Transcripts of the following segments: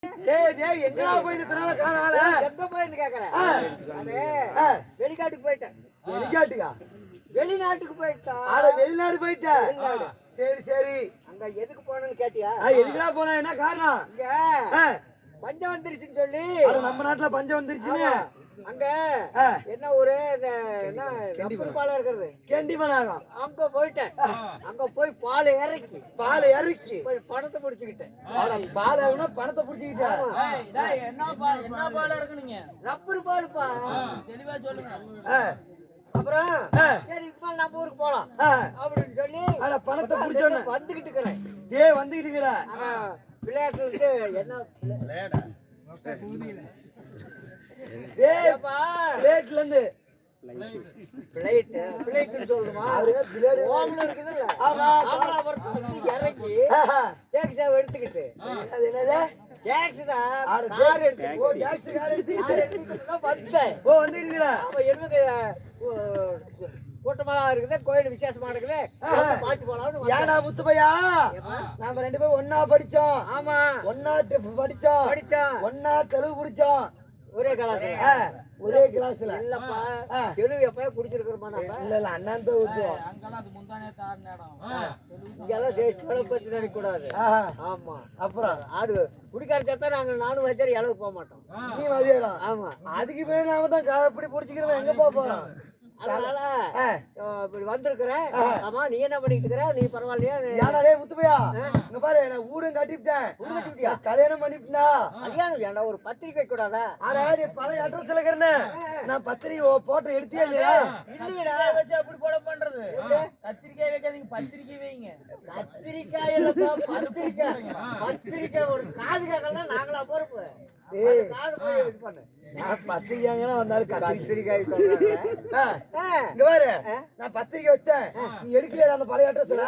எங்கடா போயிட்டு காணால எங்க போயின்னு கேக்குறேன். வெளிக்காட்டுக்கு போயிட்டேன். வெளிக்காட்டுக்கா? வெளிநாட்டுக்கு போயிட்டேன். வெளிநாடு போயிட்டேன். சரி சரி. அங்க எதுக்கு போனேன்னு கேட்டியா? எதுக்குடா போனா என்ன காரணம்? இங்க பஞ்சம் வந்துருச்சுன்னு சொல்லி. நம்ம நாட்டுல பஞ்சம் வந்துருச்சுன்னு அங்க என்ன ஒரு ரப்பர் பாலம் இருக்கிறது கேண்டிமனாகம். அங்க போயிட்டேன். அங்க போய் பால் இறக்கி போய் பணத்தை புடிச்சுக்கிட்டேன். பால் பணத்தை புடிச்சுக்கிட்டேன். என்ன பால் இருக்குனுங்க? ரப்பர் பாலுப்பா. தெளிவா சொல்லுங்க. அப்புறம் சரி இப்ப நம்ம ஊருக்கு போலாம் அப்படின்னு சொல்லி பணத்தை புடிச்சோன்னு வந்துகிட்டு இருக்கிறேன். வந்துகிட்டு இருக்கிற விளையாட்டுக்கு என்ன பிளேட்ல இருந்து பிளேட் சொல்லுமா ஓம்ல இருக்குதுல்ல இறக்கி டேக்ஸா எடுத்துக்கிட்டு டேக்ஸ் தான் கார் எடுத்துக்கிட்டு கூட்டமா இருக்குது, கோயில் விசேஷமா இருக்குது, பாத்து போலாம். ஏடா முத்துப்பையா, நாம ரெண்டு பேரும் ஒன்னா படிச்சோம். ஆமா, ஒன்னா படிச்சோம், ஒன்னா தெலுங்கு குடிச்சோம். ஒரே கிளாஸ்ல இல்லப்பா. தெலுங்கு எப்ப குடிச்சிருக்கிறோமா? இல்ல இல்ல அண்ணன் தான் ஊத்துவோம். இங்கெல்லாம் பத்தி நினைக்க கூடாது. ஆமா, அப்புறம் ஆடு குடிக்கார சேர்த்தா நானும் வச்சாரு இளவுக்கு போக மாட்டோம். நீ வதியாரா? ஆமா, அதுக்கு மேல நாம தான் எப்படி பிடிச்சிக்கிறோம், எங்க போறோம்? அதனால இப்படி வந்திருக்கிறேன். ஆமா, நீ என்ன பண்ணிட்டு இருக்கிற? நீ பரவாயில்லையா? யாரே முத்துப்பையா, இங்க பாரு, நான் ஊடும் கட்டிவிட்டேன். கல்யாணம் பண்ணிவிட்டா? கல்யாணம் ஏன்டா, ஒரு பத்திரிக்கை வைக்க கூடாதா? நீ பழைய அட்ரஸ் இருக்கிறேன். நான் பத்திரிக்கை போட்டோ எடுத்தியா இல்லையா? இல்லையா வச்சு அப்படி போட பண்றது. கத்திரிக்காய் வைக்காதீங்க, பத்திரிக்கை வைங்க. கத்திரிக்காய் இல்லப்பா, பத்திரிக்கை. ஒரு காது கேட்கலாம் நாங்களா பொறுப்பு. பத்திரிக்கை வந்தாலும் கத்திரிக்காய் சொல்றாங்க. இங்க பாரு, நான் பத்திரிக்கை வச்சேன், நீ எடுக்கலையா அந்த பழைய அட்ரஸ்ல?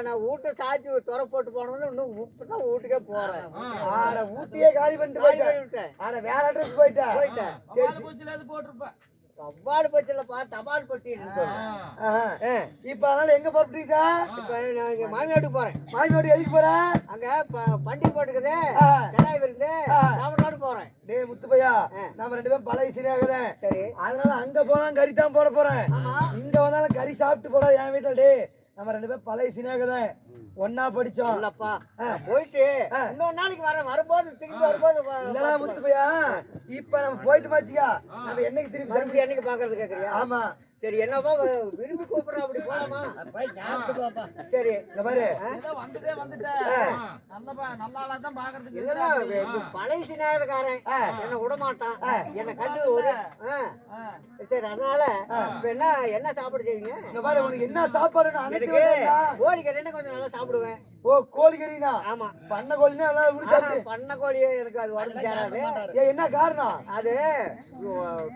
நான் வீட்டை சாத்தி துறை போட்டு போனோம்னு இன்னும் இப்பதான் வீட்டுக்கே போறேன். ஊட்டியே காலி பண்ணிட்டு போயிட்டேன். ஆனா வேற அட்ரஸ் போயிட்டேன். போட்டிருப்பேன். தபால் பச்சிலப்பா, தபால் பட்டி. இப்ப அதனால எங்க போறீங்க? இப்ப நான் மாமியாட்டுக்கு போறேன். மாமியாட்டு எதுக்கு போறேன்? அங்க பண்டிகை போட்டுக்குது, கிடாய் விருந்து சாப்பிடலான்னு போறேன். டேய் முத்துப்பையா, நாம ரெண்டு பேரும் பழைய சினியாக்குறேன். சரி, அதனால அங்க போனாலும் கறி தான் போட போறேன். இங்க வந்தாலும் கறி சாப்பிட்டு போட என் வீட்டுல. டே, நம்ம ரெண்டு பேரும் பழைய சினியாக்குறேன், ஒன்னா படிச்சோம். இல்லப்பா, போயிட்டு இன்னொரு நாளைக்கு வரேன். வரும்போது திரும்பி வரும்போது முத்துப்பையா, இப்ப நம்ம போயிட்டு மாச்சியா, நம்ம என்னைக்கு திரும்பி என்னைக்கு பாக்குறது கேக்குறியா? ஆமா, சரி, என்னப்பா விரும்பி கூப்பிடுற, அப்படி போலாமா? சரி, இந்த பாரு, பழைய சிநாயகக்காரன் என்ன விட மாட்டான், என்ன கண்டு ஒரு. சரி, அதனால இப்ப என்ன சாப்பிட செய்வீங்க? இந்த பாரு, உனக்கு என்ன சாப்பாடு? எனக்கு கோழிக்கறி என்ன கொஞ்சம் நல்லா சாப்பிடுவேன். ஓ, கோழிக்கறினா? ஆமா, பண்ண கோழினா பண்ண கோழியே எனக்கு அது உடம்பு சேராது. என்ன காரணம்? அது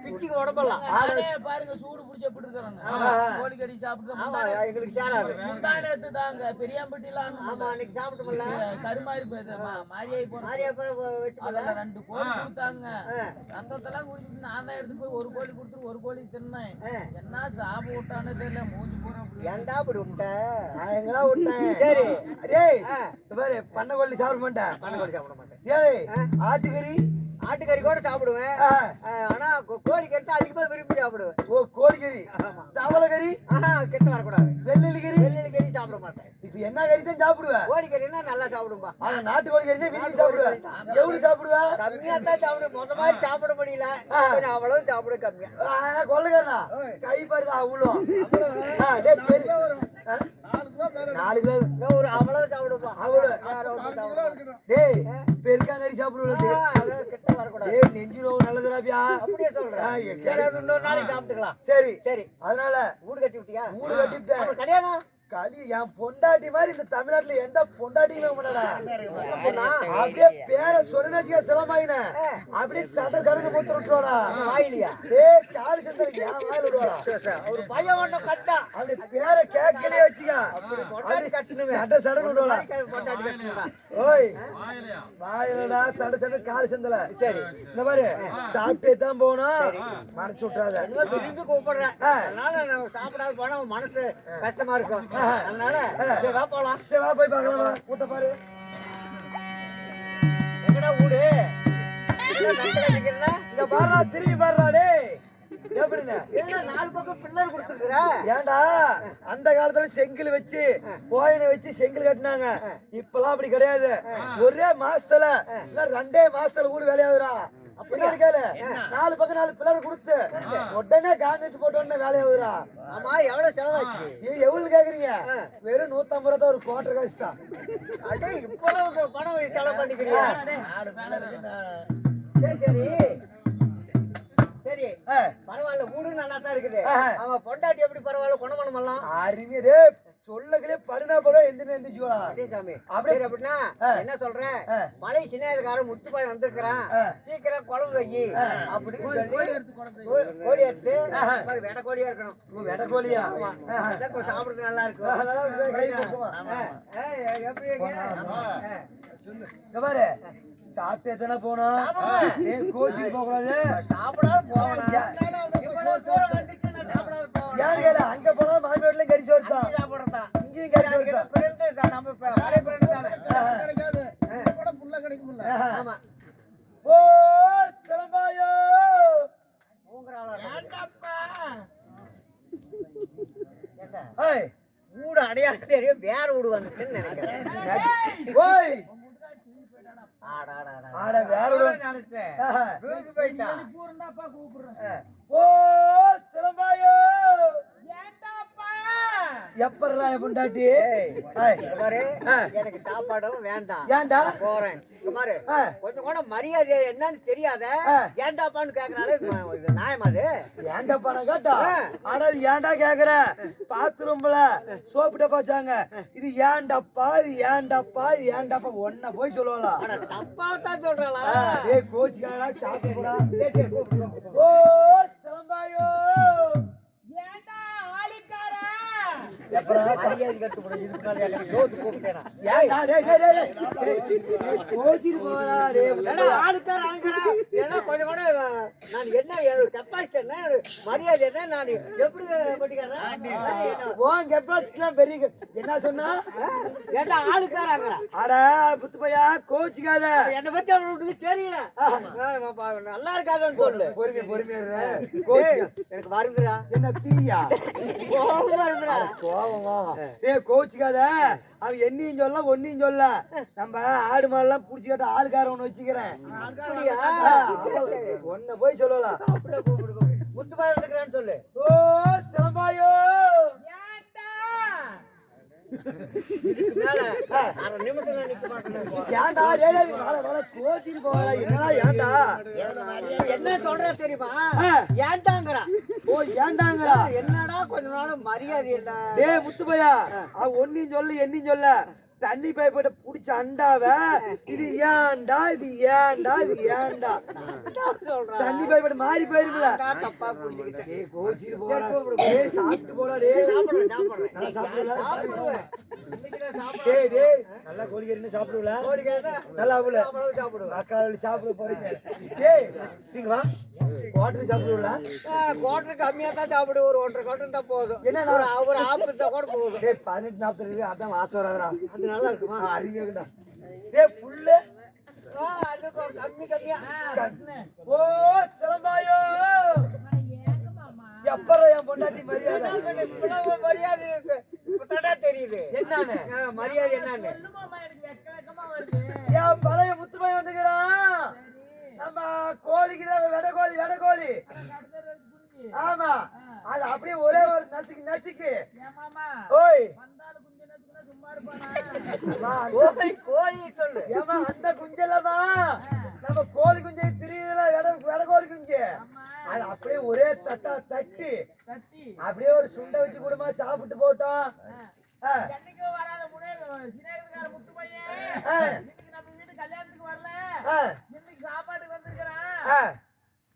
பிச்சுக்கு உடம்பெல்லாம் பாருங்க, சூடு பிடிச்ச கோழிக்கறி சாப்பிட்டு எங்களுக்கு சேராது. தாங்க பெரியாம்பட்டிலாம். ஆமா, அன்னைக்கு சாப்பிட்டோம்ல, கருமாரி மாரியாய் போற ரெண்டு கோழி கொடுத்தாங்க. ரத்தத்தெல்லாம் குடிச்சிட்டு நான் தான் எடுத்து போய் ஒரு கோழி கொடுத்துட்டு ஒரு கோழி தின்னேன். என்ன சாப்பிட விட்டானே தெரியல, மூஞ்சி போறேன். ஏன்டா அப்படி விட்ட? நான் எங்கடா விட்டேன்? சரி, பாரு, பண்ண கோழி சாப்பிட மாட்டேன். பண்ண கோழி சாப்பிட மாட்டேன். ஆட்டுக்கறி கூட சாப்பிடுவேன். ஆனா கோழிக்கறி தான் அதிகமா விரும்பி சாப்பிடுவேன். ஓ, கோழிக்கறி. தவளை கிட்ட வரக்கூடாது. வெள்ளெலி கறி சாப்பிட மாட்டேன். இப்ப என்ன கறி தான் சாப்பிடுவேன்? கோழிக்கறினா நல்லா சாப்பிடும்பா. நாட்டு கோழிக்கறி விரும்பி சாப்பிடுவேன். எவ்வளவு சாப்பிடுவேன்? கம்மியா தான் சாப்பிடுவேன். மொத மாதிரி சாப்பிட முடியல, அவ்வளவு சாப்பிட கம்மியா. கொள்ளுகண்ணா கை பாருதா, அவ்வளோ 4 கிலோ ஒரு அவ்வளவு சாப்பிடுப்பா. பெருக்காங்கறி சாப்பிடுவோம். கிட்ட வரக்கூடாது. நெஞ்சு நோவு நல்லதுடாப்பியா. அப்படியே சொல்றேன். இன்னொரு நாளைக்கு சாப்பிட்டுக்கலாம். சரி சரி, அதனால வீடு கட்டி விட்டியா? வீடு கட்டிவிட்டேன். கல்யாணம் என் பொண்டாட்டி மாதிரி இந்த தமிழ்நாட்டுல எந்த பொண்டாட்டியுமே அப்படியே பேர சொன்னாச்சியா சிலமாயின அப்படியே சட்ட சடுக்கு மூத்து விட்டுருவாடா வாயிலியா? காலி சந்தருக்கு என் வாயில விடுவாடா. ஒரு பையன் ஒன்றும் கட்டா அப்படி பேர கேட்கலே வச்சுக்கா, சட்ட சடுக்கு விடுவாடா. ஓய், வாயிலடா சட்ட சடு காலி சந்தல. சரி, இந்த மாதிரி சாப்பிட்டே தான் போகணும், மறைச்சு விட்டுறாத. விரும்பி கூப்பிடுறேன், அதனால நம்ம சாப்பிடாத போனா மனசு கஷ்டமா இருக்கும். அதனால வா போலாம். சரி, வா போய் பார்க்கலாம். கூட்ட பாரு, எங்கடா மூடு இங்க பாருடா திரும்பி பாருடா டேய் எப்படிங்க என்ன நாலு பக்கம் பில்லர் கொடுத்துருக்குற ஏன்டா அந்த காலத்துல செங்கல் வச்சு கோயினை வச்சு செங்கல் கட்டினாங்க இப்பெல்லாம் அப்படி கிடையாது ஒரே மாசத்துல இல்ல 2 மாசத்துல ஊடு வேலையாகுறா அப்படி கேளு 4 பக்கம் 4 பில்லர் கொடுத்து உடனே காங்கிரஸ் போட்ட உடனே வேலையாகுறா ஆமா எவ்வளவு செலவாச்சு நீ எவ்வளவு கேக்குறீங்க வெறும் 150 ரூபா தான் ஒரு கோட்டர் காசு தான் அடே இவ்வளவு பணம் செலவு பண்ணிக்கிறியா சரி சரி பரவாயில்ல வீடு நல்லா தான் இருக்குது அவன் பொண்டாட்டி எப்படி பரவாயில்ல குணமணம் எல்லாம் அறிவியரே சொல்லகளே பருணா போல எந்திரிச்சுவா சாமி அப்படியே அப்படின்னா என்ன சொல்றேன் மலை சின்னதுக்காரன் முத்துப்பாய் வந்திருக்கிறான் சீக்கிரம் குழம்பு வை அப்படின்னு சொல்லி கோழி எடுத்து வெட கோழியா இருக்கணும் வெட கோழியா கொஞ்சம் சாப்பிடுறது நல்லா இருக்கும் எப்படி பாரு சாப்பிட்டு எத்தனை போனோம் கோச்சிக்கு போக கூடாது அங்க போனா மாமி வீட்டுல கறி சோறுதான் இங்கேயும் கறி சோறுதான் ஓ சிலம்பாயோ வீடு அடையாளம் தெரியும் வேற வீடு வந்துச்சுன்னு நினைக்கிறேன் ஓ சிலம்பாயோ எப்பறலாம் பொண்டாட்டி எனக்கு சாப்பாடும் வேண்டாம் ஏன்டா போறேன் பாரு கொஞ்சம் கூட மரியாதை என்னன்னு தெரியாத ஏண்டாப்பான்னு கேக்குறாலே நியாயமா அது ஏண்டாப்பான கேட்டா ஆனா ஏன்டா கேக்குற பாத்ரூம்ல சோப்பு டப்பா வச்சாங்க இது ஏன்டப்பா இது ஏன்டப்பா இது ஏன்டப்பா ஒன்ன போய் சொல்லுவாளா தப்பா தான் சொல்றாளா ஏய் கோச்சிக்காரா சாப்பிட்டு போடா ஓ சிலம்பாயோ மரியாதை கட்டு போட இதுக்கு ஜோத்து கூப்பிட்டேனா ஆளுக்கார கொஞ்சம் கூட நான் என்ன கெப்பாசிட்டி என்ன மரியாதை என்ன நான் எப்படி பண்ணிக்கிறேன் கெப்பாசிட்டி பெரிய என்ன சொன்னா ஏன்னா ஆளுக்காராங்க அட புத்து பையா கோச்சிக்காத என்னை பத்தி அவனுக்கு தெரியல நல்லா இருக்காதுன்னு சொல்லு பொறுமையா எனக்கு வருதுடா என்ன தீயா வருதுடா கோச்சுக்காத அவன் என்னையும் சொல்ல ஒன்னையும் சொல்ல நம்ம ஆடு மாடெல்லாம் புடிச்சுக்கிட்ட ஆளுக்கார ஒண்ணு வச்சுக்கிறேன் ஒன்ன போய் சொல்லலாம் முத்துபாய் வந்துக்கிறேன்னு சொல்லு ஓ சிலம்பாயோ என்ன சொல்ற தெரியுமா ஏன்டாங்கறா ஓ ஏன்டாங்கறா என்னடா கொஞ்ச நாள் மரியாதை இல்ல டேய் முத்துபையா அவ ஒன்னையும் சொல்லு என்னையும் சொல்ல தண்ணி பைப்பட்ட புடிச்ச அண்டாவ இது ஏன்டா இது ஏன்டா இது ஏன்டா தண்ணி பைப்பட்ட மாறி போயிருக்குல தப்பா புரிஞ்சுக்கிட்டேன் ஏய் கோச்சி போடா ஏய் சாப்பிட்டு போடா டேய் நல்லா சாப்பிடுவல டேய் டேய் நல்லா கோழிக்கறின்னு சாப்பிடுவல நல்லா ஆவுல அக்கால சாப்பிட போறீங்க டேய் நீங்க வா குவாட்டர் சாப்பிடுவல குவாட்டர் கம்மியா தான் சாப்பிடு ஒரு 1.5 குவாட்டர் தான் போதும் என்ன ஒரு ஆப்பு தான் கூட போதும் டேய் 18 40 அதான் வாசம் வராதடா அது நல்லா இருக்குமா அறிவேடா டேய் புல்ல அது கம்மியா ஓ சிலம்பாயோ எப்பற என் பொண்டாட்டி மரியாதை மரியாதை இப்பதான் தெரியுது என்னன்னு மரியாதை என்னன்னு என் பழைய முத்துமாய் வந்துக்கிறான் நம்ம கோழிக்கு வெட கோழி ஆமா அது அப்படியே ஒரே ஒரு நசுக்கு ஓய் கோழி சொல்லு ஏமா அந்த குஞ்சலமா நம்ம கோழி குஞ்சு திரியல வெட கோழி குஞ்சு அது அப்படியே ஒரே தட்டா தட்டி அப்படியே ஒரு சுண்டை வச்சு கூடமா சாப்பிட்டு போட்டோம் சாப்பாட்டுக்கு வந்திருக்கிறேன்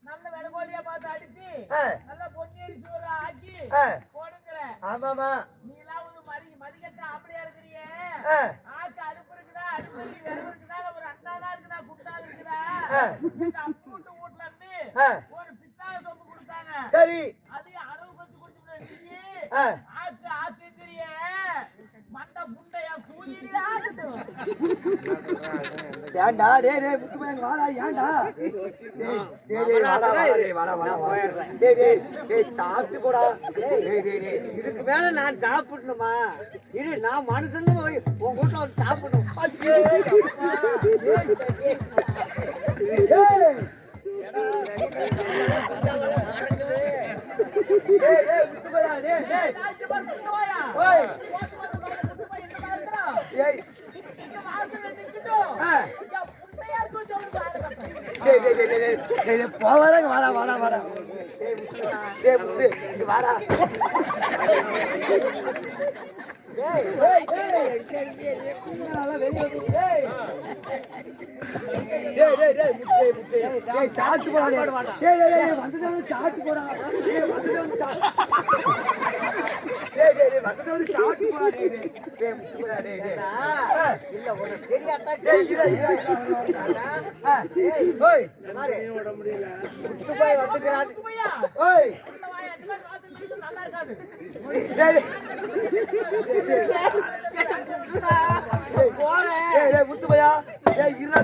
நல்ல வெடகோழியா பார்த்து அடிச்சு நல்ல பொன்னேரி சோறு ஆக்கி போடுங்கிறேன் ஆமாமா நீ எல்லாம் ஒரு மதிக்கட்ட அப்படியா இருக்கிறீங்க ஆக்கு அடுப்பு இருக்குதா அடுப்பு விறகு இருக்குதா ஒரு அண்டாதா இருக்குதா குண்டா இருக்குதா எங்க அப்பு வீட்டு வீட்டுல இருந்து ஒரு பித்தாள சொம்பு கொடுத்தாங்க சரி அது அளவு பத்தி குடிச்சு ஆக்கு ஆக்குங்கிறிய மண்டை புண்டையா ஏன்டா டேய் டேய் முத்து பையன் வாடா ஏன்டா டேய் டேய் வாடா வாடா டேய் டேய் டேய் சாப்பிட்டு போடா டேய் டேய் டேய் இதுக்கு மேல நான் சாப்பிடணுமா இரு நான் மனுஷன்னு போய் உன் கூட்ட வந்து சாப்பிடணும் டேய் டேய் முத்து பையன் டேய் டேய் ஓய் ஏய் டேய் டேய் டேய் டேய் டேய் போவாதங்க வாடா டேய் முத்து இங்க வாடா டேய் நல்லா வெளிய வந்து டேய் டேய் டேய் டேய் முத்து டேய் சாப்பிட்டு போடா டேய் டேய் டேய் வந்துட்டு சாப்பிட்டு போடா டேய் வந்துட்டு டேய் டேய் டேய் வந்துட்டு சாப்பிட்டு போடா டேய் டேய் முத்து போடா டேய் டேய் இல்ல உனக்கு தெரியாதா டேய் இரு ஓய் பாரு முத்து போய் வந்துக்கிறான் ஓய் நல்லா இருக்காது டேய் போறேன் டேய் முத்து பையா டேய் இருடா